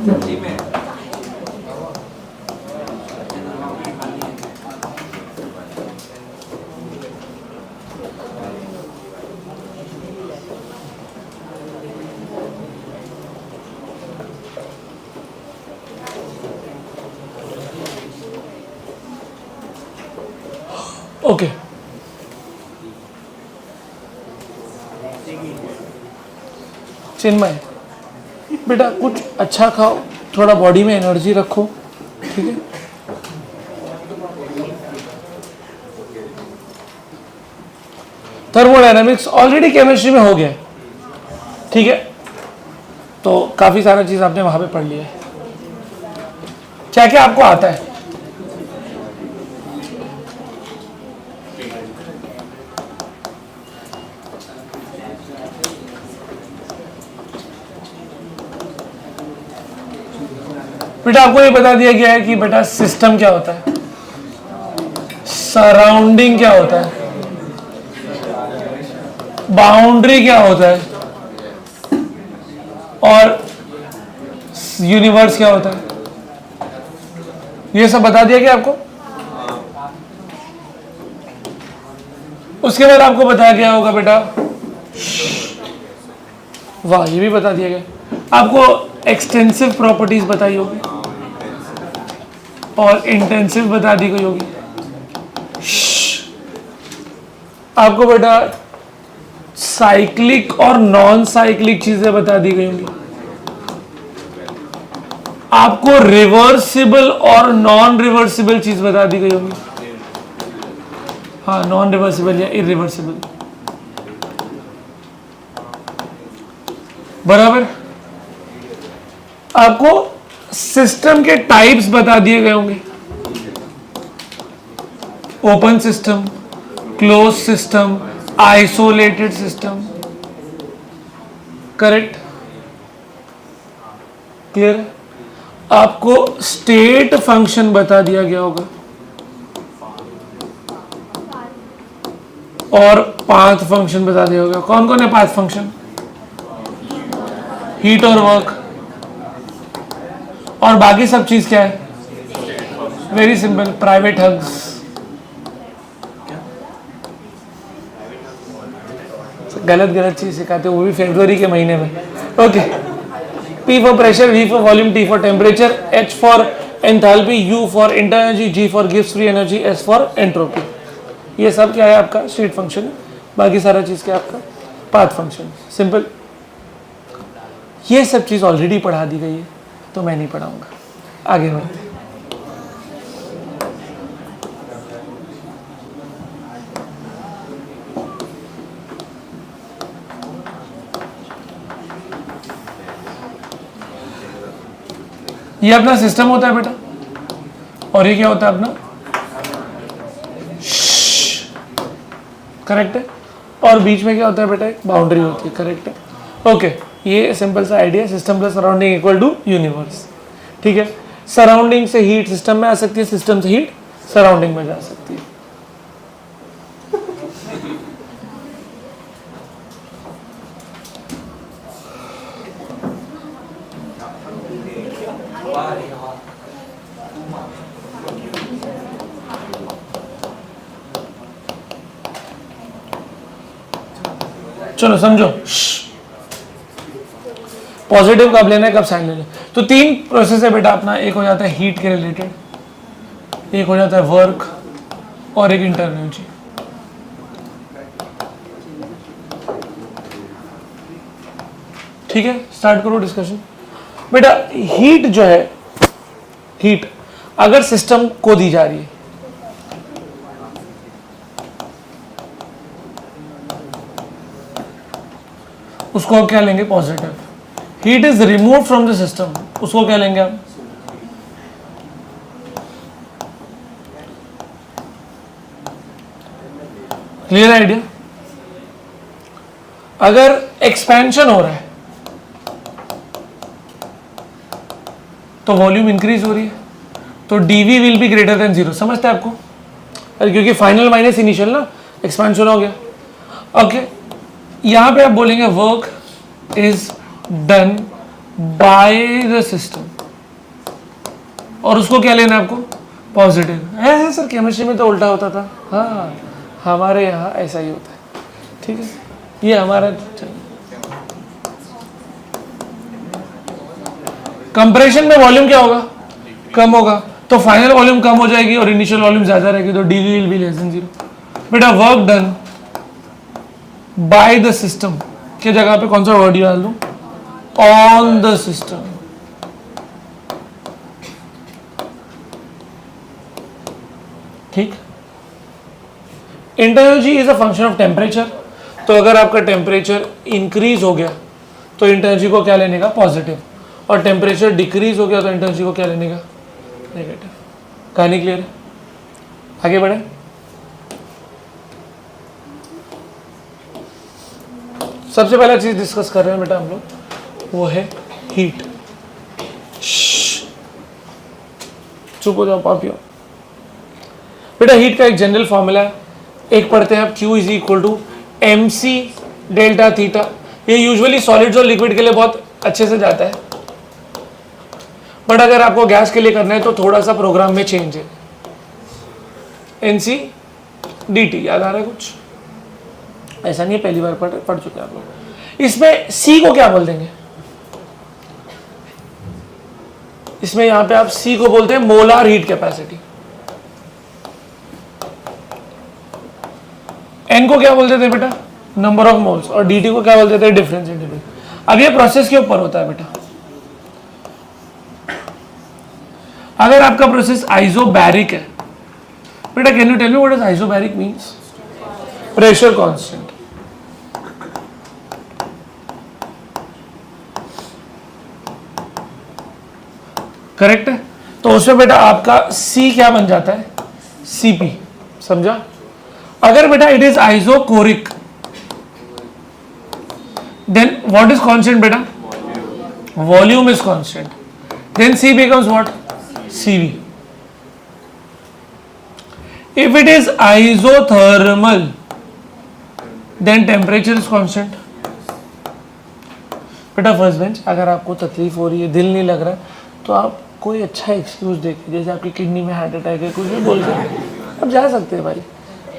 Okay चिन्मय बेटा कुछ अच्छा खाओ, थोड़ा बॉडी में एनर्जी रखो, ठीक है। थर्मोडायनामिक्स ऑलरेडी केमिस्ट्री में हो गया, ठीक है, तो काफी सारा चीज आपने वहां पे पढ़ लिया है। क्या क्या आपको आता है? बेटा आपको ये बता दिया गया है कि बेटा सिस्टम क्या होता है, सराउंडिंग क्या होता है, बाउंड्री क्या होता है और यूनिवर्स क्या होता है, ये सब बता दिया गया आपको। उसके बाद आपको बताया गया होगा बेटा, वाह ये भी बता दिया गया आपको, एक्सटेंसिव प्रॉपर्टीज बताई होगी और इंटेंसिव बता दी गई होगी। आपको बेटा साइक्लिक और नॉन साइक्लिक चीजें बता दी गई होंगी। आपको रिवर्सिबल और नॉन रिवर्सिबल चीज बता दी गई होगी। हाँ, नॉन रिवर्सिबल या इरिवर्सिबल, बराबर। आपको सिस्टम के टाइप्स बता दिए गए होंगे, open system, close system, isolated system, correct, clear. आपको स्टेट फंक्शन बता दिया गया होगा और पाथ फंक्शन बता दिया होगा। कौन कौन है पाथ फंक्शन? हीट और वर्क, और बाकी सब चीज क्या है? वेरी सिंपल, प्राइवेट हग्स, गलत गलत चीज सिखाते हो, वो भी फरवरी के महीने में। Okay, P for pressure, V for volume, T for temperature, H for enthalpy, U for internal energy, G for गिव्स free energy, S for entropy. ये सब क्या है आपका? स्टेट फंक्शन है। बाकी सारा चीज क्या है आपका? Path function. सिंपल। ये सब चीज ऑलरेडी पढ़ा दी गई है तो मैं नहीं पढ़ाऊंगा। आगे बढ़ते। ये अपना सिस्टम होता है बेटा, और ये क्या होता है अपना? करेक्ट है। और बीच में क्या होता है बेटा? एक बाउंड्री होती है, करेक्ट है। ओके, ये सिंपल सा idea, system plus surrounding equal to universe. ठीक है, सराउंडिंग से हीट सिस्टम में आ सकती है, सिस्टम से हीट सराउंडिंग में जा सकती है। चलो समझो, पॉजिटिव कब लेना है, कब साइन लेना है। तो तीन प्रोसेस है बेटा अपना, एक हो जाता है हीट के रिलेटेड, एक हो जाता है वर्क, और एक इंटरनल एनर्जी। ठीक है, स्टार्ट करो डिस्कशन। बेटा हीट जो है, हीट अगर सिस्टम को दी जा रही है, उसको क्या लेंगे? Positive. Heat is remove from the system, उसको क्या लेंगे आप? Clear idea? अगर एक्सपेंशन हो रहा है तो वॉल्यूम इंक्रीज हो रही है, तो dV will be greater than 0। समझते हैं आपको? अरे क्योंकि फाइनल माइनस इनिशियल ना, एक्सपेंशन हो गया। ओके, यहां पे आप बोलेंगे work is done by the system. और उसको क्या लेना है आपको, पॉजिटिव है सर। केमिस्ट्री में तो उल्टा होता था, हाँ हमारे यहाँ ऐसा ही होता है, ठीक है। ये हमारा कंप्रेशन में वॉल्यूम क्या होगा, कम होगा, तो फाइनल वॉल्यूम कम हो जाएगी और इनिशियल वॉल्यूम ज्यादा रहेगी, तो D will be less than 0। बेटा work done by the system के जगह पे कौन सा वर्ड डाल दूं, ऑन द सिस्टम। ठीक, internal G is a function of temperature, तो अगर आपका टेम्परेचर इंक्रीज हो गया तो इंटरनल जी को क्या लेने का, पॉजिटिव, और टेम्परेचर डिक्रीज हो गया तो इंटरनल जी को क्या लेने का, नेगेटिव। कहानी क्लियर है, आगे बढ़े। सबसे पहला चीज डिस्कस कर रहे हैं बेटा हम लोग, वो है हीट। चुप हो जाओ पापियो। बेटा हीट का एक जनरल फॉर्मूला है, एक पढ़ते हैं आप, Q is equal to MC delta theta. ये यूजुअली सॉलिड्स और लिक्विड के लिए बहुत अच्छे से जाता है, बट अगर आपको गैस के लिए करना है तो थोड़ा सा प्रोग्राम में चेंज है। NC DT याद आ रहा है कुछ, ऐसा नहीं है, पहली बार पढ़ चुके हैं आप लोग। इसमें C को क्या बोल देंगे, इसमें यहां पे आप C को बोलते हैं मोलार हीट कैपेसिटी। N को क्या बोलते थे बेटा, नंबर ऑफ मोल्स, और DT को क्या बोलते थे, डिफरेंस इन टेम्परेचर। अब ये प्रोसेस के ऊपर होता है बेटा। अगर आपका प्रोसेस आइसोबैरिक है बेटा, can you tell me what is isobaric means, pressure constant. Correct है, तो उसमें बेटा आपका C क्या बन जाता है, Cp, समझा। अगर बेटा it is isochoric, then what is constant बेटा, volume is constant, then C becomes what, Cv. If it is isothermal, then temperature is constant. बेटा फर्स्ट बेंच, अगर आपको तकलीफ हो रही है, दिल नहीं लग रहा, तो आप कोई अच्छा एक्सक्यूज देके, जैसे आपकी किडनी में हार्ट अटैक है, कुछ भी बोल के आप जा सकते हैं भाई,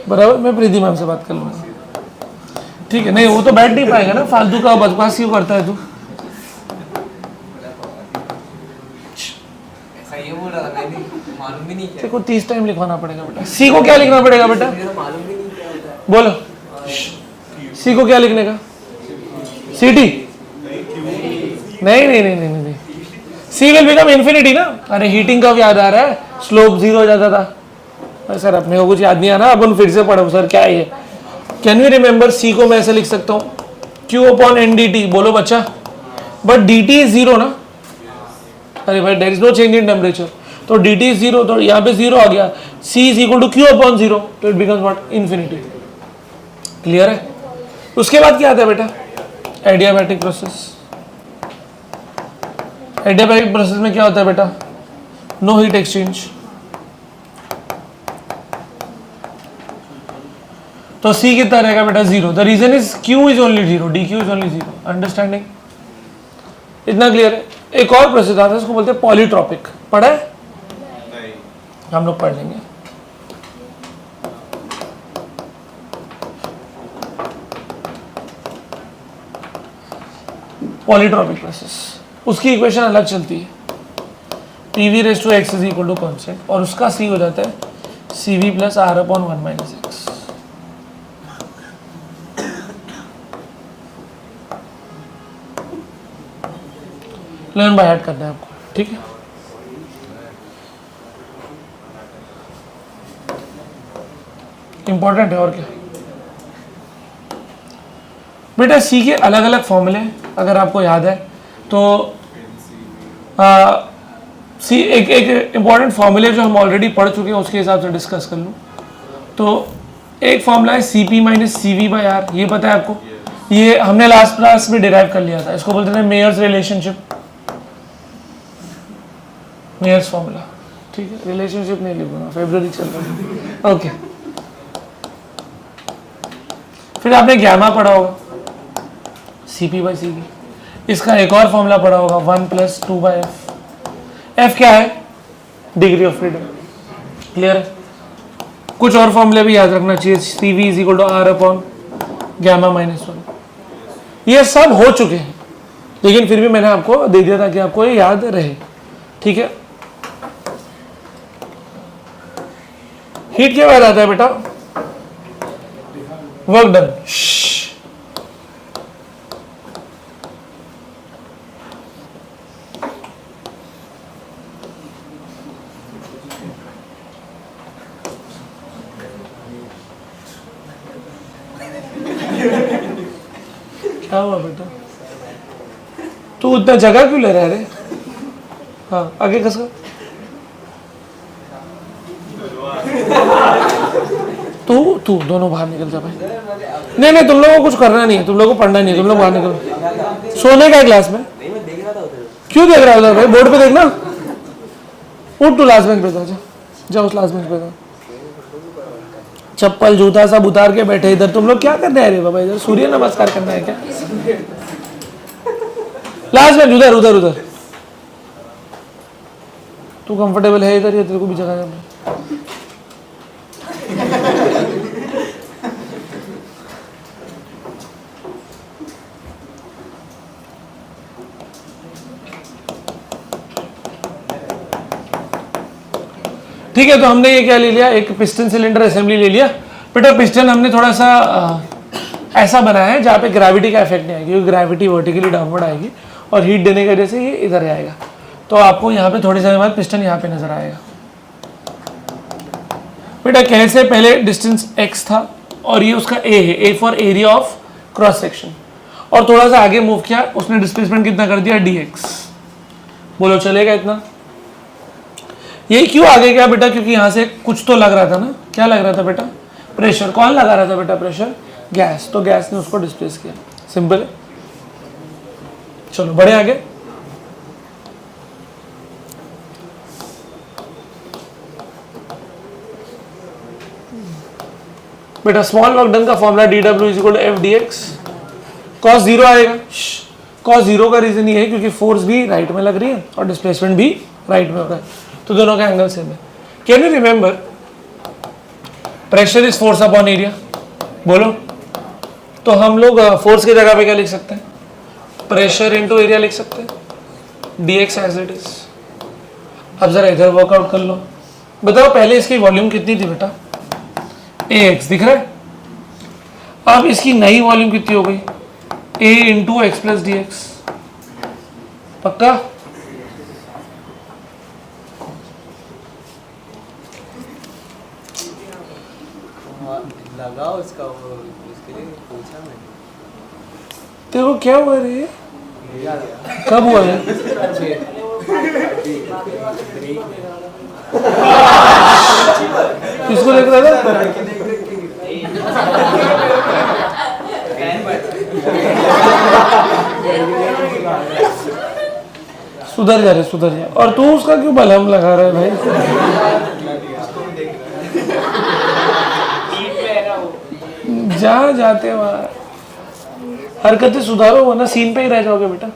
बराबर। मैं प्रीति मैम से बात कर लूँगा, ठीक है। नहीं वो तो बैठ नहीं पाएगा ना, फालतू का बकवास क्यों करता है तू। देखो 30 टाइम लिखवाना पड़ेगा बेटा। C को क्या लिखना पड़ेगा बेटा, बोलो, C को क्या लिखने का, CT, नहीं, C will become infinity ना। अरे हीटिंग का याद आ रहा है, स्लोप 0 हो जाता था। सर अपने को कुछ याद नहीं आना, अपन फिर से पढ़ो सर क्या है ये। कैन यू रिमेंबर, C को मैं ऐसे लिख सकता हूँ, Q/NdT, बोलो बच्चा, बट DT इज 0 ना। अरे भाई there is no change in temperature, तो DT इज 0, तो यहाँ पे 0 आ गया। C is equal to Q/0, तो it becomes what, infinity. Clear है। उसके बाद क्या आता है बेटा, एडियाबैटिक प्रोसेस। एडियाबैटिक प्रोसेस में क्या होता है बेटा, नो हीट एक्सचेंज, तो C कितना रहेगा बेटा, 0। The reason is Q is only 0, DQ is only 0। Understanding, इतना क्लियर है। एक और प्रोसेस आता है, उसको बोलते हैं पॉलीट्रॉपिक। पढ़ा है, हम लोग पढ़ लेंगे। पॉलीट्रॉपिक प्रोसेस, उसकी इक्वेशन अलग चलती है, PV⁻x is equal to constant, और उसका C हो जाता है CV + R/1 - x। Learn by heart करना है आपको, ठीक है। इंपॉर्टेंट है और क्या बेटा। C के अलग अलग फॉर्मूले अगर आपको याद है तो C एक इंपॉर्टेंट फॉर्मूले जो हम ऑलरेडी पढ़ चुके हैं उसके हिसाब से डिस्कस कर लूँ तो एक फॉर्मूला है Cp - Cv/R, ये पता है आपको, ये हमने लास्ट क्लास में डिराइव कर लिया था। इसको बोलते थे मेयर्स रिलेशनशिप, मेयर्स फॉर्मूला, ठीक है। रिलेशनशिप नहीं लिखूंगा, फेब्रुअरी चल रहा है, ओके। फिर आपने गैमा पढ़ा होगा, Cp/Cv। इसका एक और फॉर्मूला पढ़ा होगा, 1 + 2/f। f क्या है, डिग्री ऑफ फ्रीडम। क्लियर है? कुछ और फॉर्मूले भी याद रखना चाहिए, CV is equal to R upon gamma -1। ये सब हो चुके हैं, लेकिन फिर भी मैंने आपको दे दिया ताकि आपको ये याद रहे। ठीक है, हीट क्या बात आता है बेटा? Work done. क्या हुआ बेटा? तू इतना जगह क्यों ले रहा है रे? हाँ, आगे कसका। तू दोनों बाहर निकल जा भाई। नहीं, तुम लोगों को कुछ करना नहीं है, तुम लोगों को पढ़ना नहीं है, तुम लोग बाहर निकलो। सोने का है क्लास में? क्यों देख रहा है भाई? बोर्ड पे देखना। उठ, तू लास्ट बेंच पे जा उस लास्ट बेंच पे जा। चप्पल जूता सब उतार के बैठे इधर। तुम लोग क्या करने आए रे बाबा? इधर सूर्य नमस्कार करना है क्या? लास्ट बेंच उधर। तू कंफर्टेबल है इधर या तेरे को भी जगह है? ठीक है, तो हमने ये क्या ले लिया, एक पिस्टन सिलेंडर असेंबली ले लिया बेटा। पिस्टन हमने थोड़ा सा ऐसा बनाया है जहाँ पे ग्रेविटी का इफेक्ट नहीं आएगी, क्योंकि ग्रेविटी वर्टिकली डाउनवर्ड आएगी और हीट देने की वजह से ये इधर आएगा। तो आपको यहाँ पे थोड़ी समय बाद पिस्टन यहाँ पे नजर आएगा बेटा। कैसे? पहले डिस्टेंस x था और ये उसका a है, a for area of cross section, और थोड़ा सा आगे मूव किया, उसने डिस्प्लेसमेंट कितना कर दिया? dx। बोलो चलेगा इतना? ये क्यों आगे गया बेटा? क्योंकि यहाँ से कुछ तो लग रहा था ना। क्या लग रहा था बेटा? प्रेशर। कौन लगा रहा था बेटा प्रेशर? गैस। तो गैस ने उसको डिस्प्लेस किया। सिंपल है। चलो बढ़े आगे। बेटा स्मॉल वर्क डन का formula dW is equal to F dx। cos 0 आएगा। cos 0 का रीजन ये है क्योंकि फोर्स भी राइट में लग रही है और डिस्प्लेसमेंट भी राइट में हो रहा है, तो दोनों का एंगल सेम है। Can you remember pressure is force upon area? बोलो। तो हम लोग फोर्स की जगह पे क्या लिख सकते हैं? प्रेशर इंटू एरिया लिख सकते हैं, dx एज इट इज। अब जरा इधर वर्कआउट कर लो। बताओ पहले इसकी वॉल्यूम कितनी थी बेटा? ax दिख रहा है। अब इसकी नई वॉल्यूम कितनी हो गई? a into x plus D x. पक्का? लगा उसका वो, उसके लिए पूछा मैंने। तेरे को क्या हुआ रे? कब हुआ है? किसको देख रहा था? सुधर जा। और तू उसका क्यों बलम लगा रहा है भाई? जाते वहां हरकतें सुधारो, वरना सीन पे ही रह जाओगे बेटा।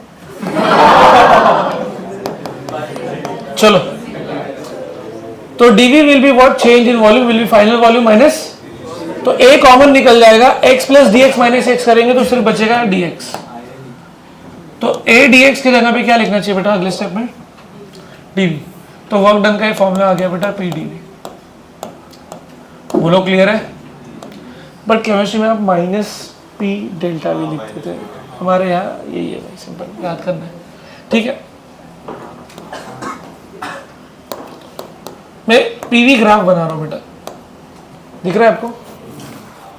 चलो, तो dv will be what? Change in volume will be final volume minus, तो a कॉमन निकल जाएगा, x plus D x minus x करेंगे तो सिर्फ बचेगा dx। तो a dx की जगह पे क्या लिखना चाहिए बेटा अगले स्टेप में? dv। तो वर्क डन का ये फॉर्मूला आ गया बेटा p dv। बोलो क्लियर है? बट केमिस्ट्री में आप माइनस p डेल्टा v लिखते थे, हमारे यहाँ यही है भाई, सिंपल याद करना है। ठीक है, मैं पीवी ग्राफ बना रहा हूँ बेटा, दिख रहा है आपको?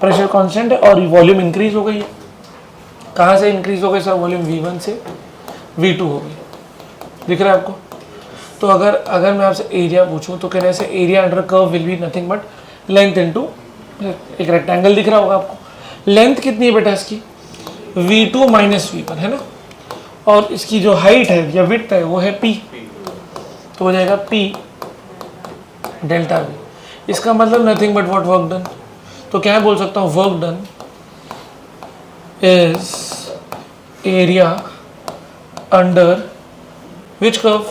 प्रेशर कांस्टेंट है और वॉल्यूम इंक्रीज हो गई है। कहाँ से इंक्रीज हो गई सर? वॉल्यूम V1 से V2 हो गई। दिख रहा है आपको? तो अगर मैं आपसे एरिया पूछूं तो कहने से area under curve will be nothing but length into, एक रेक्टेंगल दिख रहा होगा आपको। लेंथ कितनी है बेटा इसकी? V2 माइनस V1 है ना, और इसकी जो हाइट है या विड्थ है वो है P, तो हो जाएगा P डेल्टा V। इसका मतलब nothing but what? Work done. तो क्या बोल सकता हूँ? Work done is area under which curve?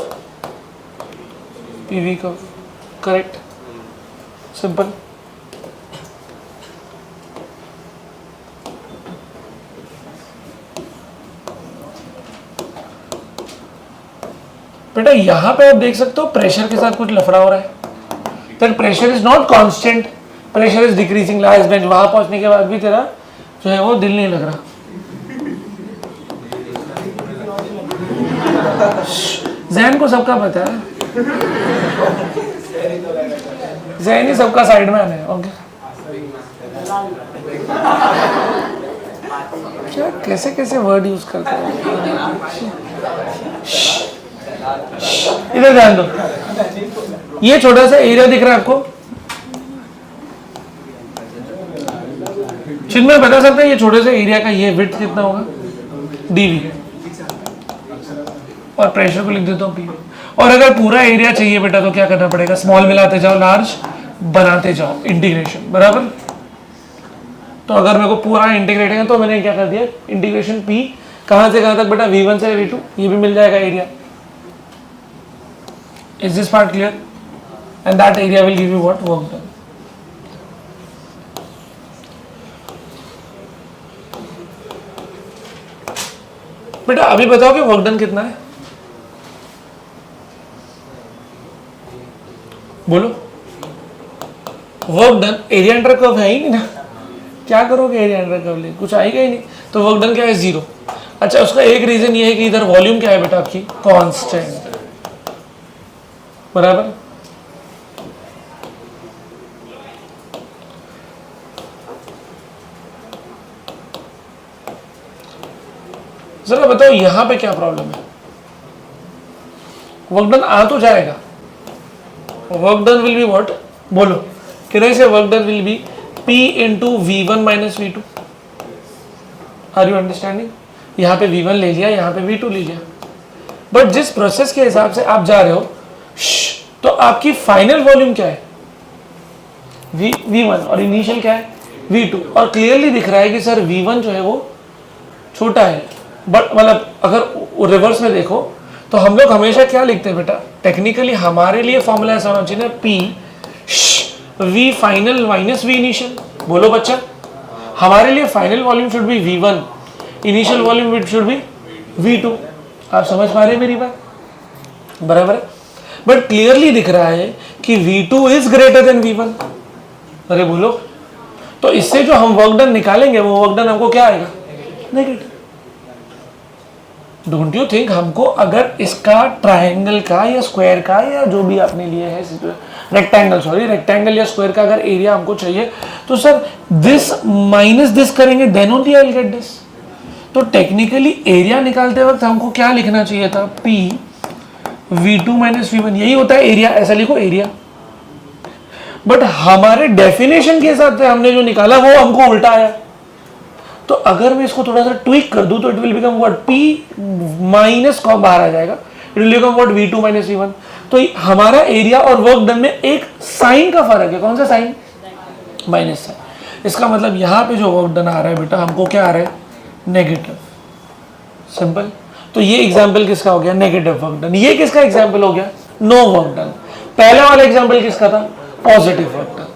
PV curve, correct, simple. बेटा यहां पे आप देख सकते हो प्रेशर के साथ कुछ लफड़ा हो रहा है, that pressure is not constant, pressure is decreasing. Last bench वहां पहुंचने के बाद भी तेरा जो है वो दिल नहीं लग रहा। जैन को सबका पता है, जैन ही सबका साइड मैन है। ओके क्या कैसे कैसे वर्ड यूज करते हैं, इधर ध्यान दो। ये छोटा सा एरिया दिख रहा है आपको, चिन्मय बता सकते हैं ये छोटे से एरिया का ये विड्थ कितना होगा, dv, और प्रेशर को लिख देता हूँ P। और अगर पूरा एरिया चाहिए बेटा तो क्या करना पड़ेगा, स्मॉल मिलाते जाओ, लार्ज बनाते जाओ, इंटीग्रेशन, बराबर। तो अगर मेरे को पूरा इंटीग्रेट है तो मैंने क्या कर दिया, इंटीग्रेशन P कहां से कहां तक बेटा, V1 से V2, ये भी मिल जाएगा area. Is this part clear? And that area will give you what, work done. बेटा अभी बताओ कि वर्क डन कितना है, बोलो। Work done area under curve है ही नहीं ना, क्या करोगे एरिया अंडर कर्व ले, कुछ आएगा ही नहीं, तो वर्क डन क्या है, 0। अच्छा उसका एक रीजन ये है कि इधर वॉल्यूम क्या है बेटा आपकी, कांस्टेंट, बराबर। जरा बताओ यहां पे क्या प्रॉब्लम है, वर्क डन आ तो जाएगा, work done will be what, बोलो कितने से, work done will be P into V1 minus V2। Are you understanding, यहां पे V1 ले लिया, यहां पे V2 ले लिया, बट जिस प्रोसेस के हिसाब से आप जा रहे हो, तो आपकी फाइनल वॉल्यूम क्या है, V1, और इनिशियल क्या है, V2। और क्लियरली दिख रहा है कि सर V1 जो है वो छोटा है, बट मतलब अगर रिवर्स में देखो तो हम लोग हमेशा क्या लिखते हैं बेटा, टेक्निकली हमारे लिए फॉर्मूला ऐसा होना चाहिए, P V final minus V initial. बोलो बच्चा, हमारे लिए final volume should be V1, initial volume should be V2। आप समझ पा रहे हैं मेरी बात, बराबर है। बट क्लियरली दिख रहा है कि V2 is greater than V1। अरे बोलो, तो इससे जो हम वर्क डन निकालेंगे वो वर्क डन हमको क्या आएगा, नेगेटिव। डोंट यू थिंक हमको अगर इसका ट्रायंगल का या स्क्वायर का या जो भी आपने लिए है, रेक्टेंगल, सॉरी रेक्टेंगल या स्क्वायर का अगर एरिया हमको चाहिए, तो सर दिस माइनस दिस करेंगे, then only I will get this. तो टेक्निकली एरिया निकालते वक्त हमको क्या लिखना चाहिए था, P V2 माइनस V1, यही होता है एरिया, ऐसा लिखो एरिया। बट हमारे डेफिनेशन के हिसाब से हमने जो निकाला वो हमको उल्टा आया। तो अगर मैं इसको थोड़ा सा ट्विक कर दूं तो it will become what, P minus com बाहर आ जाएगा, it will become what, V2 minus V1। तो हमारा एरिया और वर्क डन में एक साइन का फर्क है, कौन सा साइन, माइनस साइन। इसका मतलब यहाँ पे जो वर्क डन आ रहा है बेटा हमको क्या आ रहा है, नेगेटिव, सिंपल। तो ये एग्जाम्पल किसका हो गया, नेगेटिव वर्क डन। ये किसका एग्जाम्पल हो गया, नो वर्क डन। पहला वाला एग्जाम्पल किसका था, positive work done.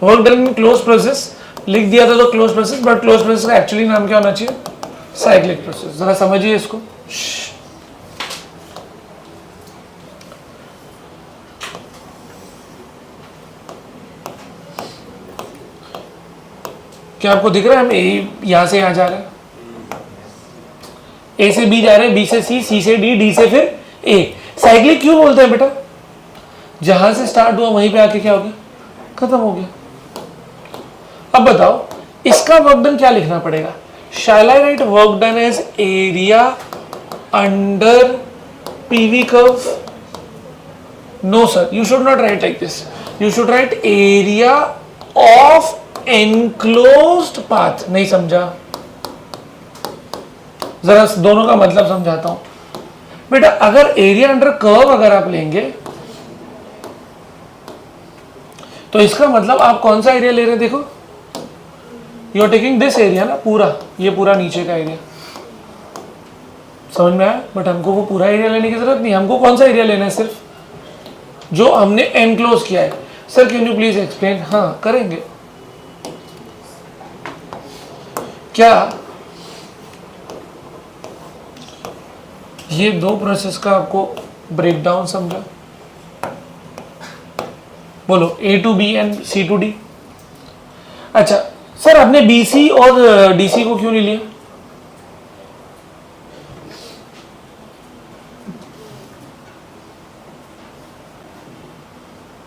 Work done में क्लोज प्रोसेस लिख दिया था, तो close process, but close process का एक्चुअली नाम क्या होना चाहिए, साइक्लिक प्रोसेस। जरा समझिए इसको, क्या आपको दिख रहा है, हम यहां से यहां जा रहे हैं, A से B जा रहे हैं, B से C, C से D, D से फिर A। साइक्लिक क्यों बोलते हैं बेटा, जहां से स्टार्ट हुआ वहीं पे आके क्या हो गया, खत्म हो गया। अब बताओ इसका वर्क डन क्या लिखना पड़ेगा, shall I write work done as area under PV curve, no sir, you should not write like this, you should write area of enclosed path. नहीं समझा, जरा दोनों का मतलब समझाता हूं बेटा। अगर एरिया अंडर कर्व अगर आप लेंगे तो इसका मतलब आप कौन सा एरिया ले रहे हैं, देखो you are taking this area ना, पूरा ये पूरा नीचे का एरिया, समझ में आया। बट हमको वो पूरा एरिया लेने की जरूरत नहीं, हमको कौन सा एरिया लेना है, सिर्फ जो हमने एनक्लोज किया है। Sir can you please explain. हाँ करेंगे। क्या ये दो प्रोसेस का आपको ब्रेकडाउन समझा? बोलो A to B and C to D। अच्छा सर आपने BC और DC को क्यों नहीं लिया?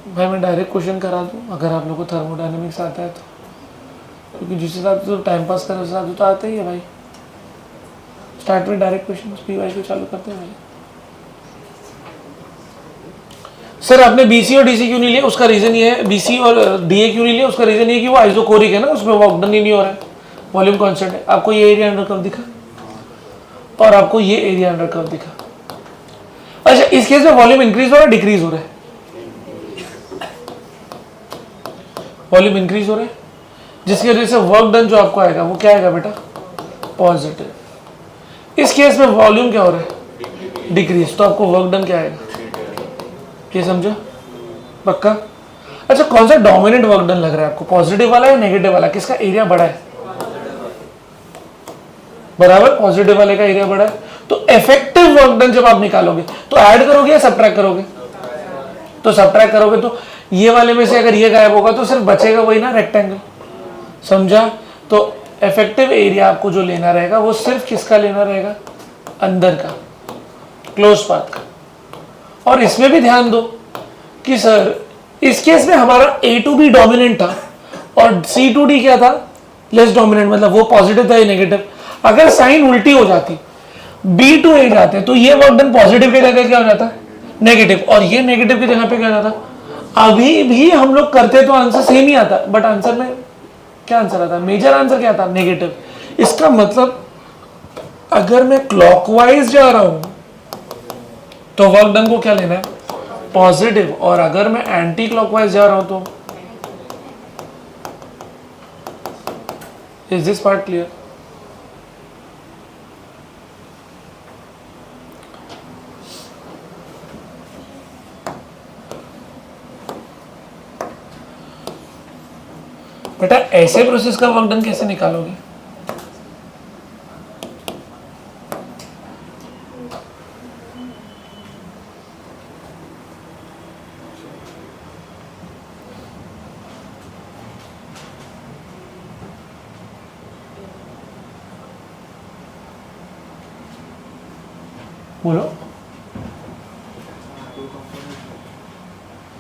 भाई मैं डायरेक्ट क्वेश्चन करा दूं अगर आप लोग को थर्मोडायनेमिक्स आता है तो, क्योंकि जिस हिसाब से तो टाइम पास कर उस हिसाब से तो आता ही है भाई। स्टार्ट में डायरेक्ट क्वेश्चन PY को चालू करते हैं भाई। सर आपने BC और DC क्यों नहीं लिया? उसका रीजन ये है, BC और DA क्यों नहीं लिया? उसका रीजन ये है कि वो आइसोकोरिक है ना, उसमें वर्क डन ही नहीं हो रहा है, वॉल्यूम कांस्टेंट है। आपको ये एरिया अंडर कर्व दिखा और आपको ये एरिया अंडर कर्व दिखा। अच्छा इस केस में वॉल्यूम इंक्रीज हो रहा है डिक्रीज हो रहा है? वॉल्यूम इंक्रीज हो रहा है, जिसकी वजह से वर्क डन जो आपको आएगा वो क्या आएगा बेटा? पॉजिटिव। इस केस में वॉल्यूम क्या हो रहा है? डिक्रीज, तो आपको वर्क डन क्या आएगा? ये समझो पक्का? अच्छा कौन सा डोमिनेंट वर्क डन लग रहा है आपको, पॉजिटिव वाला या नेगेटिव वाला? किसका एरिया बड़ा है? बराबर, पॉजिटिव वाले का एरिया बड़ा है। तो इफेक्टिव वर्क डन जब आप निकालोगे तो ऐड करोगे या सब्ट्रैक्ट करोगे? तो सब्ट्रैक्ट करोगे, तो ये वाले में से अगर ये गायब होगा तो सिर्फ बचेगा वही ना, रेक्टेंगल। समझा? तो इफेक्टिव एरिया आपको जो लेना रहेगा वो सिर्फ किसका लेना रहेगा? अंदर का, क्लोज पाथ का। और इसमें भी ध्यान दो कि सर इस केस में हमारा A to B डोमिनेंट था और C to D क्या था? लेस डोमिनेंट, मतलब वो पॉजिटिव था या नेगेटिव। अगर साइन उल्टी हो जाती, B to A जाते तो ये वर्क डन पॉजिटिव की जगह क्या हो जाता? नेगेटिव, और ये नेगेटिव की जगह पे क्या जाता? अभी भी हम लोग करते तो आंसर सेम ही आता, बट आंसर में क्या आंसर आता? मेजर आंसर क्या था? नेगेटिव। इसका मतलब अगर मैं क्लॉकवाइज जा रहा हूं तो वर्क डन को क्या लेना है? पॉजिटिव। और अगर मैं एंटी क्लॉकवाइज जा रहा हूं तो, इज दिस पार्ट क्लियर? बेटा ऐसे प्रोसेस का वर्क डन कैसे निकालोगे? बोलो।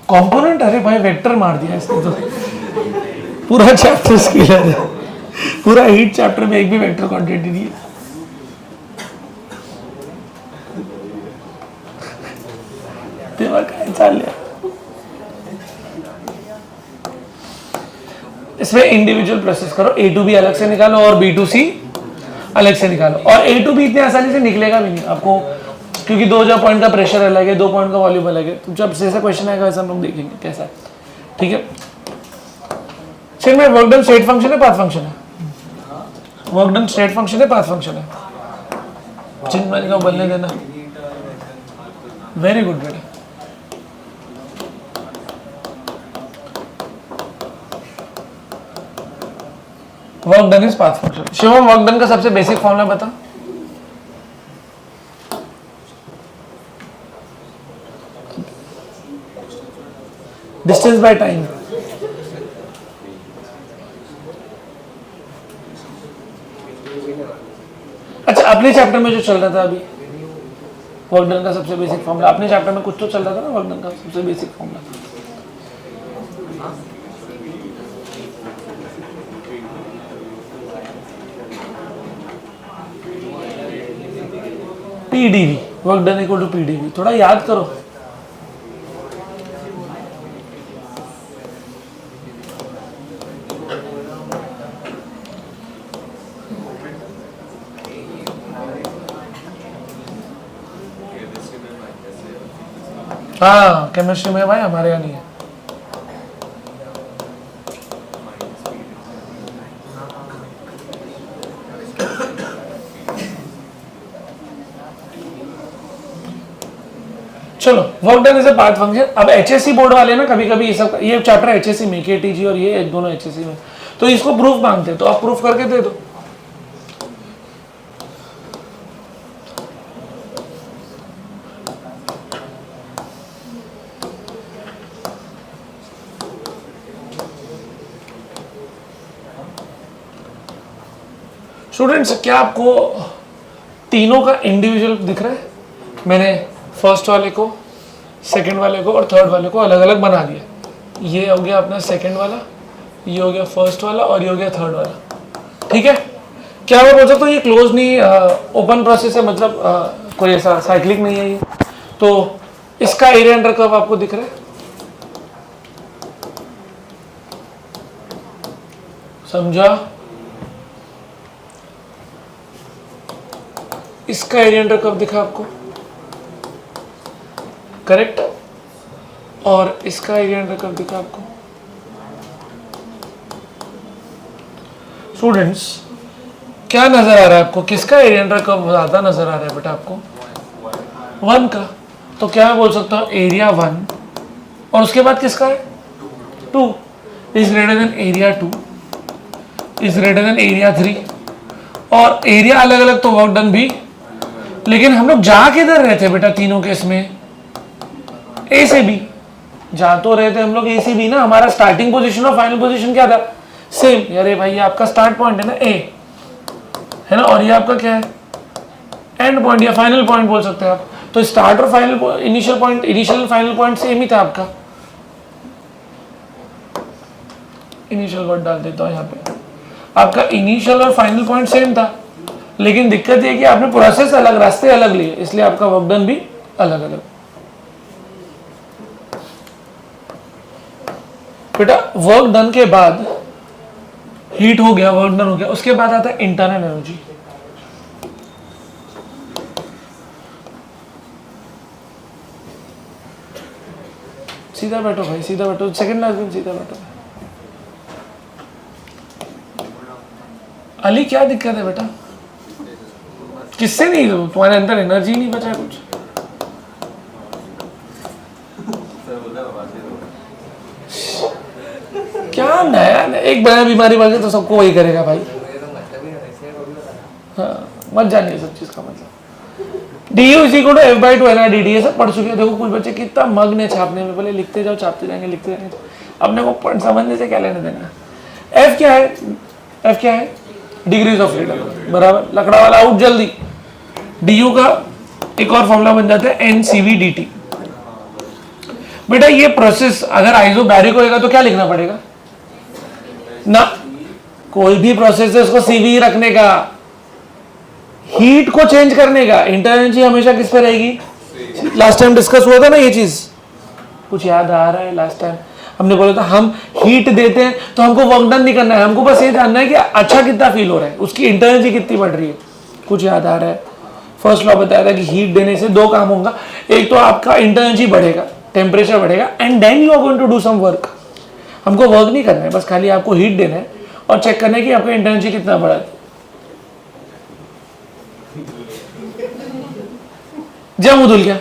कंपोनेंट? अरे भाई वेक्टर मार दिया इसने तो, पूरा चैप्टर स्केलर है, पूरा 8 चैप्टर में एक भी वेक्टर क्वांटिटी नहीं है। इसमें इंडिविजुअल प्रोसेस करो, A to B अलग से निकालो और B to C अलग से निकालो। और A to B इतने आसानी से निकलेगा भी नहीं आपको, क्योंकि 2000 पॉइंट का प्रेशर अलग है, 2 पॉइंट का वॉल्यूम अलग है। तो जब जैसा क्वेश्चन आएगा वैसा हम लोग देखेंगे कैसा है, ठीक है। चलिए मैं वर्क डन स्टेट फंक्शन है पाथ फंक्शन है? वर्क डन स्टेट फंक्शन है पाथ फंक्शन है? चिन्मय को बोलने देना। वेरी गुड बेटा। Work done is path function. Shivam work done का सबसे बेसिक फॉर्मूला बता। Distance by time. अच्छा अपने चैप्टर में जो चल रहा था अभी वर्क डन का सबसे बेसिक फॉर्मूला, अपने चैप्टर में कुछ तो चल रहा था ना वर्क डन का सबसे basic formula? PdV, work done equal to PdV। थोड़ा याद करो। हाँ केमिस्ट्री में भाई हमारे यहाँ नहीं है। चलो work done is a part function. अब एचएससी बोर्ड वाले ना कभी कभी ये चैप्टर एचएससी में, केटीजी और ये दोनों एचएससी में, तो इसको प्रूफ मांगते हैं, तो आप प्रूफ करके दे दो. स्टूडेंट्स क्या आपको तीनों का इंडिविजुअल दिख रहा है? मैंने फर्स्ट वाले को, सेकंड वाले को और थर्ड वाले को अलग अलग बना दिया. ये हो गया अपना सेकंड वाला, ये हो गया फर्स्ट वाला और ये हो गया थर्ड वाला. ठीक है. क्या मैं बोल सकता हूँ ये क्लोज नहीं, ओपन प्रोसेस है, मतलब कोई ऐसा साइक्लिक नहीं है ये. तो इसका एरिया अंडर कर्व आपको दिख रहा है? समझा? इसका एरिया अंडर कर्व दिखा आपको? करेक्ट. और इसका एरिया अंडर कर्व दिखा आपको? स्टूडेंट्स क्या नजर आ रहा है आपको? किसका एरिया अंडर कर्व ज्यादा नजर आ रहा है बेटा आपको? 1 का. तो क्या मैं बोल सकता हूँ एरिया 1 और उसके बाद किसका है? 2 is greater than area 2 is greater than area 3. और एरिया अलग अलग तो वर्क डन भी, लेकिन हम लोग जा किधर रहे थे बेटा तीनों केस में? ए से बी जा तो रहे थे हम लोग, ए से बी ना. हमारा स्टार्टिंग पोजीशन और फाइनल पोजीशन क्या था? सेम. अरे भाई ये आपका स्टार्ट पॉइंट है ना ए, है ना, और ये आपका क्या है? एंड पॉइंट या फाइनल पॉइंट बोल सकते हैं आप. तो स्टार्ट और final, initial point, initial final point same ही था आपका. इनिशियल वर्ड डाल देता हूँ यहाँ पे. आपका इनिशियल और फाइनल पॉइंट सेम था, लेकिन दिक्कत ये कि आपने प्रोसेस अलग, रास्ते अलग लिए, इसलिए आपका वर्क डन भी अलग अलग. बेटा वर्क डन के बाद हीट हो गया, वर्क डन हो गया, उसके बाद आता है इंटरनल एनर्जी. सीधा बैठो भाई, सीधा बैठो. सेकंड लास्ट दिन सीधा बैठो. अली क्या दिक्कत है बेटा? किससे नहीं? दो तुम्हारे अंदर एनर्जी नहीं बचा कुछ. क्या नया एक बड़ा बीमारी बढ़ गई तो सबको वही करेगा भाई. हाँ, मत जानिए सब चीज का मतलब. du is equal to F by two N R D D. ये सब पढ़ चुके हैं. देखो कुछ बच्चे कितना मग्न है छापने में, बोले लिखते जाओ, छापते जाएंगे, लिखते जाएंगे. अपने को समझने से क्या लेने देना. एफ क्या है? एफ क्या है? Degrees of freedom. बराबर. लकड़ा वाला आउट जल्दी. du का एक और फॉर्मूला बन जाता है NCV/dt. बेटा ये प्रोसेस अगर आइसोबैरिक होएगा तो क्या लिखना पड़ेगा ना? कोई भी प्रोसेस है उसको CV रखने का, हीट को चेंज करने का. इंटरनल एनर्जी हमेशा किस पे रहेगी? लास्ट टाइम डिस्कस हुआ था ना ये चीज, कुछ याद आ रहा है? लास्ट टाइम हमने बोला था हम हीट देते हैं तो हमको वर्क डन नहीं करना है, हमको बस ये जानना है कि अच्छा कितना फील हो रहा है, उसकी इंटरनल एनर्जी कितनी बढ़ रही है. कुछ याद आ रहा है? फर्स्ट लॉ बताया था कि हीट देने से दो काम होगा. एक तो आपका इंटरनल एनर्जी बढ़ेगा, टेम्परेचर बढ़ेगा, and then you are going to do some work. हमको वर्क नहीं करना है, बस खाली आपको हीट देना है और चेक करना है कि आपका इंटरनल एनर्जी कितना बढ़ा है. जा मुंह धुल गया,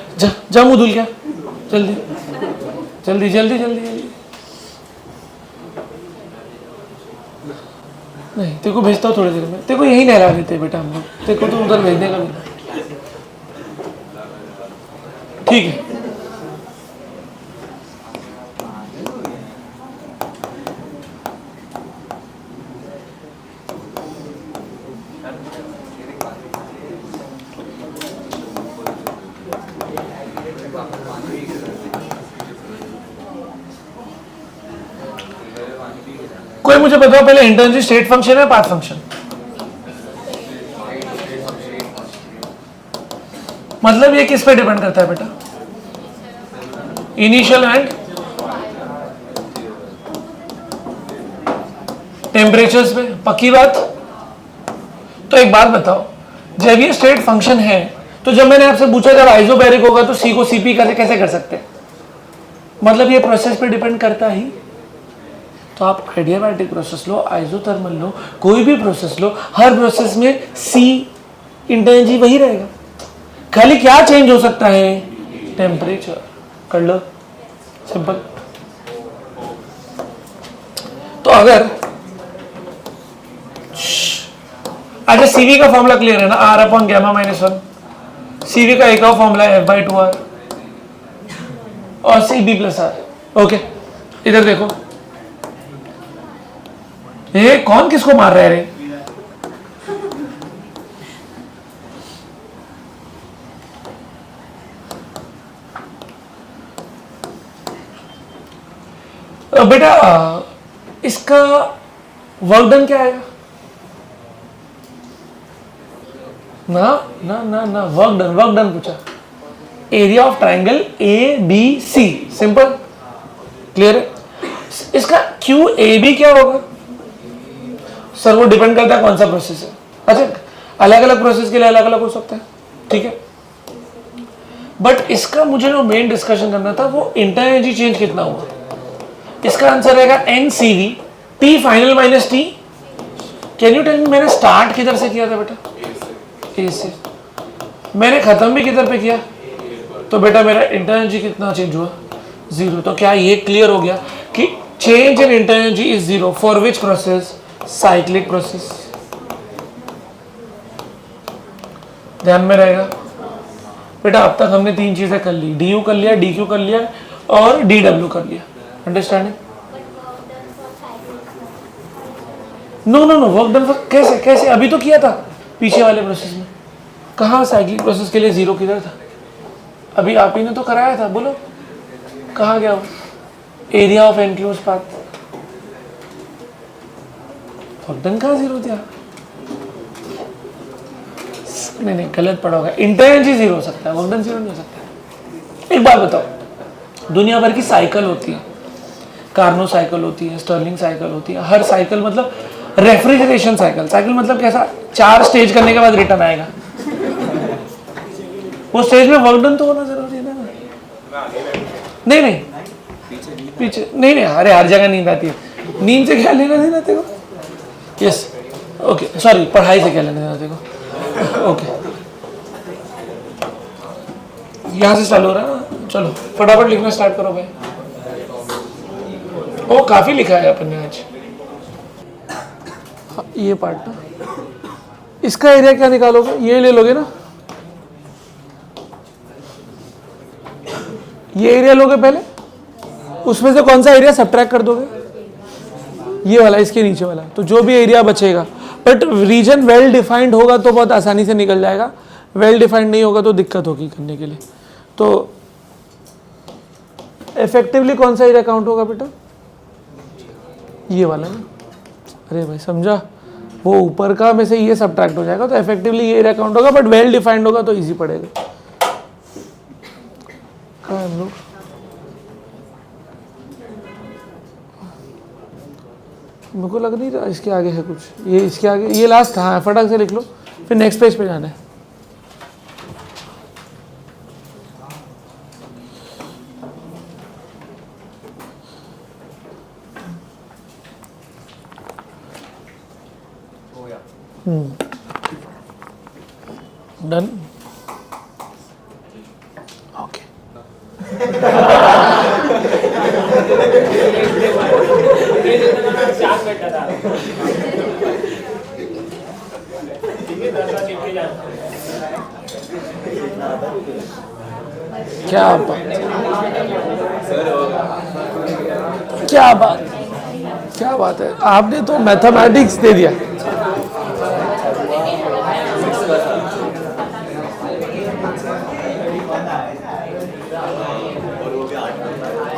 जा मुंह धुल गया, जल्दी जल्दी जल्दी जल्दी जल्दी. नहीं तेरे को भेजता हूँ थोड़ी देर में. तेरे को यही नहला देते बेटा हम लोग, तेरे को तो उधर भेजने का भी. ठीक है. कोई मुझे बताओ पहले इंटरनल स्टेट फंक्शन है पाथ फंक्शन? मतलब ये किस पे डिपेंड करता है बेटा? इनिशियल एंड टेम्परेचर्स पे. पक्की बात? तो एक बात बताओ, जब ये स्टेट फंक्शन है तो जब मैंने आपसे पूछा जब आइसोबैरिक होगा तो सी को सीपी कैसे कर सकते हैं? मतलब ये प्रोसेस पे डिपेंड करता ही. तो आप एडियाबैटिक प्रोसेस लो, आइसोथर्मल लो, कोई भी प्रोसेस लो, हर प्रोसेस में सी इंटरनल एनर्जी वही रहेगा. खाली क्या चेंज हो सकता है? टेम्परेचर कर लो, सिंपल। तो अगर अच्छा सीवी का फॉर्मूला क्लियर है ना, R upon gamma minus one. CV का एक और फॉर्मूला है F/2R और C B plus R. Okay इधर देखो, ये कौन किसको मार रहा है रे? बेटा इसका वर्क डन क्या आएगा? ना ना ना ना, वर्क डन पूछा। Area of triangle A B C, simple clear है। इसका क्यू ए बी क्या होगा सर? वो डिपेंड करता है कौन सा प्रोसेस है। अच्छा अलग अलग प्रोसेस के लिए अलग अलग हो सकता है, ठीक है। बट इसका मुझे जो मेन डिस्कशन करना था वो इंटर एनर्जी चेंज कितना हुआ। इसका आंसर रहेगा N C V T final minus T. Can you tell me मैंने स्टार्ट किधर से किया था बेटा? ए से। मैंने खत्म भी किधर पे किया? तो बेटा मेरा इंटर एनर्जी कितना चेंज हुआ? जीरो। तो क्या ये क्लियर हो गया कि change in inter energy is zero for which process? Cyclic process. ध्यान में रहेगा बेटा। अब तक हमने तीन चीजें कर ली, डी यू कर लिया, डी क्यू कर लिया और डी डब्ल्यू कर लिया। Understanding? No no no, work done for कैसे कैसे? अभी तो किया था पीछे वाले प्रोसेस में। कहाँ साइक्लिक प्रोसेस के लिए जीरो किधर था? अभी आप ही ने तो कराया था, बोलो कहाँ गया वो? Area of enclose path. Work done कहाँ जीरो दिया? नहीं नहीं गलत पड़ा होगा। इंटर एनर्जी जीरो हो सकता है, वर्क डन जीरो नहीं हो सकता। एक बात बताओ, दुनिया भर की साइकिल होती है, कार्नो साइकिल होती है, स्टर्लिंग साइकिल होती है। हर साइकिल मतलब रेफ्रिजरेशन साइकिल। साइकिल मतलब कैसा? 4 स्टेज करने के बाद रिटर्न आएगा। वो स्टेज में वर्क डन तो होना जरूरी है ना? नहीं नहीं पीछे नहीं नहीं, अरे हर जगह नींद आती है। नींद से क्या लेना देना तेरे को? यस ओके, सॉरी पढ़ाई से क्या लेना देना तेरे को? ओके यहाँ से चालू हो रहा है ना? चलो फटाफट लिखना स्टार्ट करो भाई। ओ काफी लिखा है अपन ने आज। हाँ, ये पार्ट ना, इसका एरिया क्या निकालोगे? ये ले लोगे ना, ये एरिया लोगे पहले, उसमें से कौन सा एरिया सब्ट्रैक्ट कर दोगे? ये वाला, इसके नीचे वाला। तो जो भी एरिया बचेगा, बट रीजन वेल डिफाइंड होगा तो बहुत आसानी से निकल जाएगा, वेल डिफाइंड नहीं होगा तो दिक्कत होगी करने के लिए। तो इफेक्टिवली कौन सा एरिया काउंट होगा बेटा? ये वाला ना। अरे भाई समझा, वो ऊपर का में से ये सब्ट्रैक्ट हो जाएगा तो इफेक्टिवली ये एरिया काउंट होगा, बट वेल डिफाइंड होगा तो इजी पड़ेगा। कहाँ हम लोग? मेरे को लग नहीं रहा इसके आगे है कुछ। ये इसके आगे, ये लास्ट था। हाँ फटाक से लिख लो, फिर नेक्स्ट पेज पे जाना है। Done okay. क्या बात, क्या बात, क्या बात है। आपने तो मैथमेटिक्स दे दिया।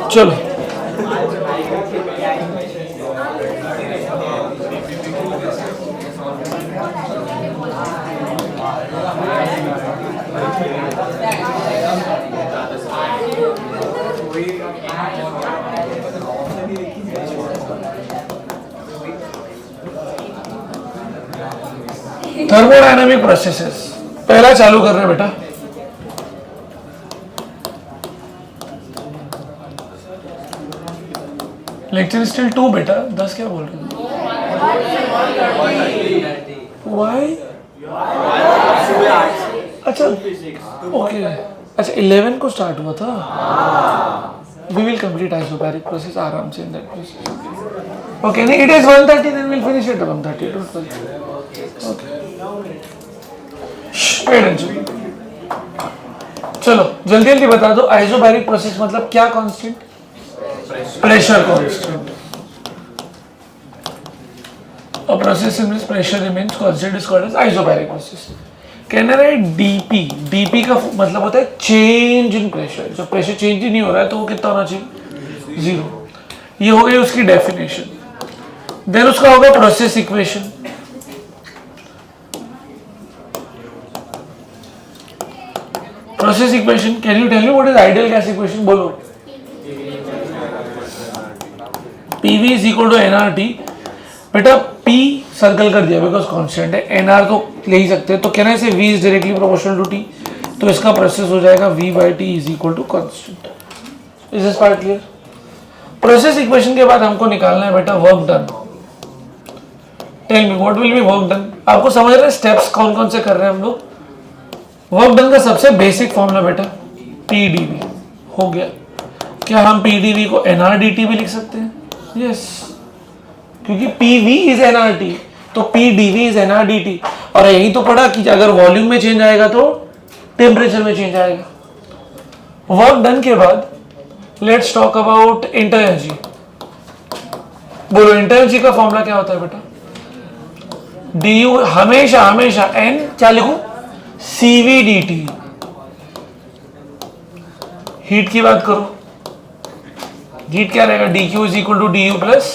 चलो थर्मोडायनामिक प्रोसेसेस पहला चालू कर रहे हैं बेटा। लेक्चर स्टिल 2 बेटा, 10 क्या बोल रहे हो? वाई? अच्छा ओके अच्छा 11 को स्टार्ट हुआ था. We will complete isobaric process आराम से in that process. Okay, नहीं, it is 1:30, then we'll finish it at 1:30. Don't worry. Okay. Pay attention. चलो जल्दी जल्दी बता दो, आइसोबैरिक प्रोसेस मतलब क्या constant? Pressure constant. A process in which pressure remains constant is called as isobaric process. कहना है dp, dp का मतलब होता है चेंज इन प्रेशर. जब प्रेशर चेंज ही नहीं हो रहा है तो वो कितना होना चाहिए? 0. ये हो गई उसकी डेफिनेशन. देन उसका होगा process equation. Process equation, can you tell me what is ideal gas equation? बोलो. PV is equal to nRT. बेटा P सर्कल कर दिया बिकॉज कांस्टेंट है, NR तो ले ही सकते हैं, तो कहना है से V is directly proportional to T, तो इसका प्रोसेस हो जाएगा V by T is equal to constant. Is this part clear? Process equation के बाद हमको निकालना है बेटा work done. Tell me what will be work done. आपको समझ रहे हैं स्टेप्स कौन कौन से कर रहे हैं हम लोग? वर्क डन का सबसे बेसिक फॉर्मूला बेटा PdV हो गया. क्या हम PdV को nRdt भी लिख सकते हैं? यस, क्योंकि PV इज nRT, तो PdV इज nRdt. और यही तो पढ़ा कि अगर वॉल्यूम में चेंज आएगा तो टेम्परेचर में चेंज आएगा. वर्क डन के बाद let's talk about inter energy. बोलो इंटर एनर्जी का फॉर्मूला क्या होता है बेटा? du हमेशा हमेशा n क्या लिखूं? CV dt. हीट की बात करो, हीट क्या रहेगा? dq is equal to du plus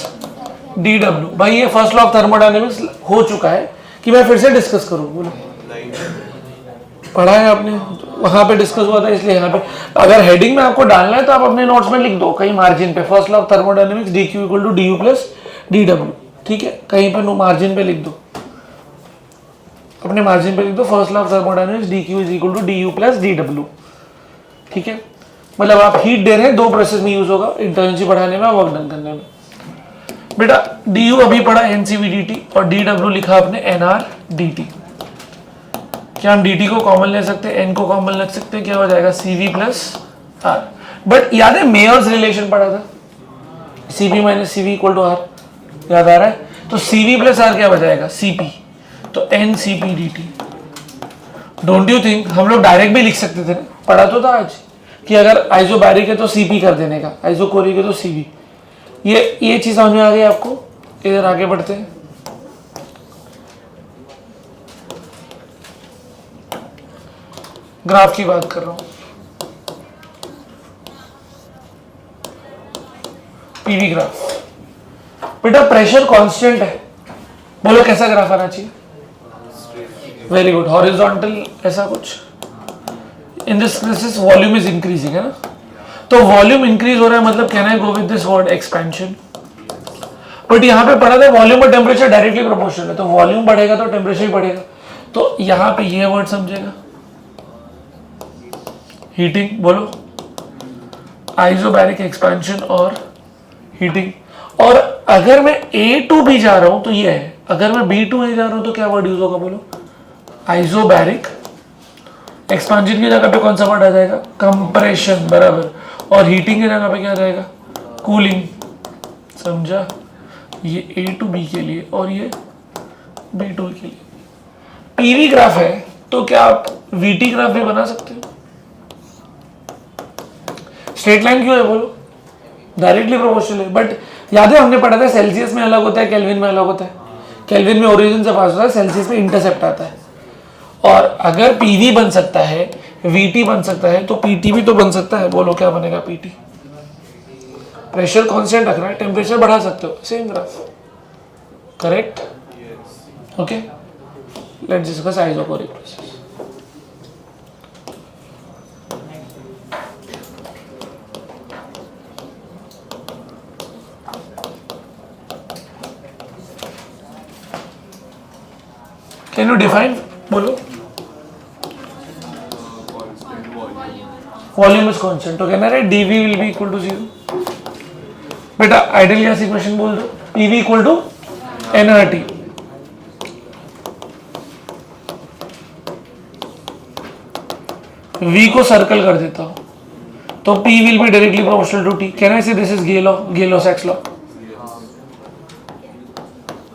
dw. भाई ये फर्स्ट लॉ ऑफ थर्मोडायनेमिक्स हो चुका है कि मैं फिर से डिस्कस करूं. बोलो, पढ़ा है आपने, वहां पे डिस्कस हुआ था, इसलिए यहाँ पे अगर हेडिंग में आपको डालना है तो आप अपने नोट्स में लिख दो कहीं मार्जिन पे, first law of thermodynamics dq equal to du plus dw. ठीक है, कहीं पे मार्जिन पे लिख दो, अपने मार्जिन पे लिख दो first law of thermodynamics dq is equal to du plus dw. ठीक है, मतलब आप हीट दे रहे हैं, दो प्रोसेस में यूज होगा, इंटरनेसी बढ़ाने में, वर्क डन करने में. बेटा du अभी पढ़ा NCV/dt और dw लिखा आपने nR/dt. क्या हम dt को कॉमन ले सकते हैं, n को कॉमन ले सकते हैं, क्या हो जाएगा? CV plus R. बट याद है मेयर्स रिलेशन पढ़ा था, CV minus CV equal to R, याद आ रहा है? तो CV प्लस R क्या बजाएगा? CP, तो NCP/dt. डोंट यू थिंक हम लोग डायरेक्ट भी लिख सकते थे? पढ़ा तो था आज कि अगर आइसोबैरिक है तो CP कर देने का, आइसोकोरिक है तो CV. ये चीज समझ में आ गई आपको? इधर आगे बढ़ते हैं. ग्राफ की बात कर रहा हूं, PV ग्राफ. बेटा प्रेशर कांस्टेंट है, बोलो कैसा ग्राफ आना चाहिए? वेरी गुड, हॉरिजॉन्टल ऐसा कुछ. In this cases volume is increasing, है ना? तो वॉल्यूम इंक्रीज हो रहा है मतलब कहना है go with this word expansion. But यहाँ पे पढ़ा था वॉल्यूम और टेम्परेचर डायरेक्टली प्रोपोर्शनल है, तो वॉल्यूम बढ़ेगा तो टेम्परेचर ही बढ़ेगा. तो यहाँ पे ये वर्ड समझेगा हीटिंग. बोलो आइसोबैरिक एक्सपेंशन और हीटिंग. और अगर मैं A2 भी जा रहा हूं तो ये है, अगर मैं B2 जा रहा हूं तो क्या वर्ड यूज होगा? बोलो आइसोबैरिक एक्सपेंशन की जगह पे कौन सा वर्ड आ जाएगा? कंप्रेशन, बराबर. और हीटिंग की जगह पे क्या आ जाएगा? कूलिंग. समझा? ये A टू B के लिए और ये B2 के लिए. PV ग्राफ है तो क्या आप VT ग्राफ भी बना सकते हो? स्ट्रेट लाइन क्यों है? बोलो डायरेक्टली प्रोपोर्शनल है. बट याद है हमने पढ़ा था सेल्सियस में अलग होता है, केल्विन में अलग होता है. केल्विन में ओरिजिन से पास होता है, सेल्सियस में इंटरसेप्ट आता है. और अगर PV बन सकता है, VT बन सकता है, तो PT भी तो बन सकता है. बोलो क्या बनेगा PT? प्रेशर कांस्टेंट रखना है, टेम्परेचर बढ़ा सकते हो, same graph. Correct? Okay, let's discuss isochoric process. Can you define? बोलो. वॉल्यूम इज कांस्टेंट, तो कहना है dV will be equal to 0. बेटा आइडियल गैस इक्वेशन बोल दो, PV equal to nRT. V को सर्कल कर देता हूं, तो P will be directly proportional to T. Can I say this is Gay-Lussac law?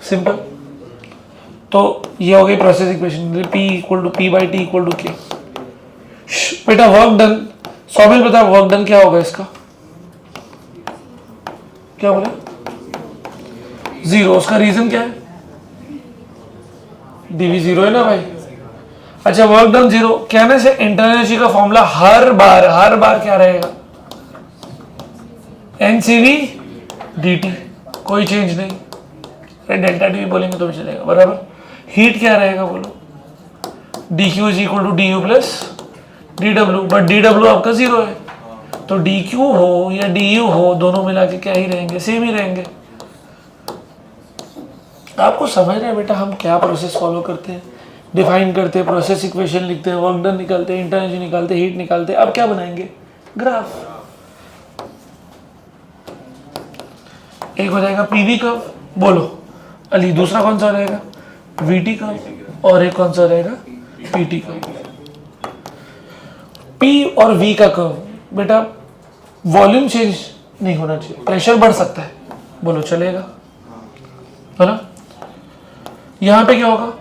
Simple. तो ये हो गई process equation, P equal to P by T equal to K. बेटा वर्क डन, सौबिल बता वर्क डन क्या होगा इसका, क्या बोले, 0. उसका रीजन क्या है, dv 0 है ना भाई. अच्छा वर्क डन 0. कहने से इंटरनल एनर्जी का फॉर्मूला हर बार क्या रहेगा, NCV dt, कोई चेंज नहीं. अरे डेल्टा टी बोलेंगे तो भी चलेगा, बराबर. हीट क्या रहेगा बोलो, dq is equal to du plus dw, but dw आपका 0 है, तो dq हो या du हो दोनों मिला के क्या ही रहेंगे, सेम ही रहेंगे. आपको समझ रहे हैं बेटा हम क्या प्रोसेस फॉलो करते हैं, डिफाइन करते हैं, प्रोसेस इक्वेशन लिखते हैं, वर्क डन निकालते हैं, इंटरनल एनर्जी निकालते हैं, हीट निकालते हैं. अब क्या बनाएंगे, ग्राफ. एक हो जाएगा पीवी कर्व, बोलो अली, दूसरा कौन सा रहेगा वीटी कर्व, और एक कौन सा रहेगा पीटी कर्व. पी और वी का कर्व बेटा वॉल्यूम चेंज नहीं होना चाहिए, प्रेशर बढ़ सकता है, बोलो चलेगा, है ना. यहां पे क्या होगा,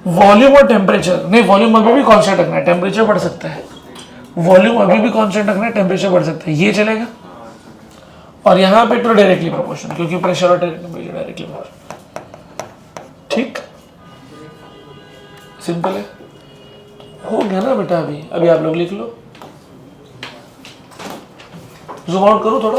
वॉल्यूम और टेम्परेचर नहीं, वॉल्यूम अभी भी कांस्टेंट रखना है, टेम्परेचर बढ़ सकता है, वॉल्यूम अभी भी कांस्टेंट रखना है, टेम्परेचर बढ़ सकता है, ये चलेगा. और यहां पे तो डायरेक्टली प्रोपोर्शनल, क्योंकि प्रेशर और टेम्परेचर डायरेक्टली प्रोपोर्शनल. ठीक, सिंपल है, हो गया ना बेटा. अभी आप लोग लिख लो, जूम आउट करो थोड़ा.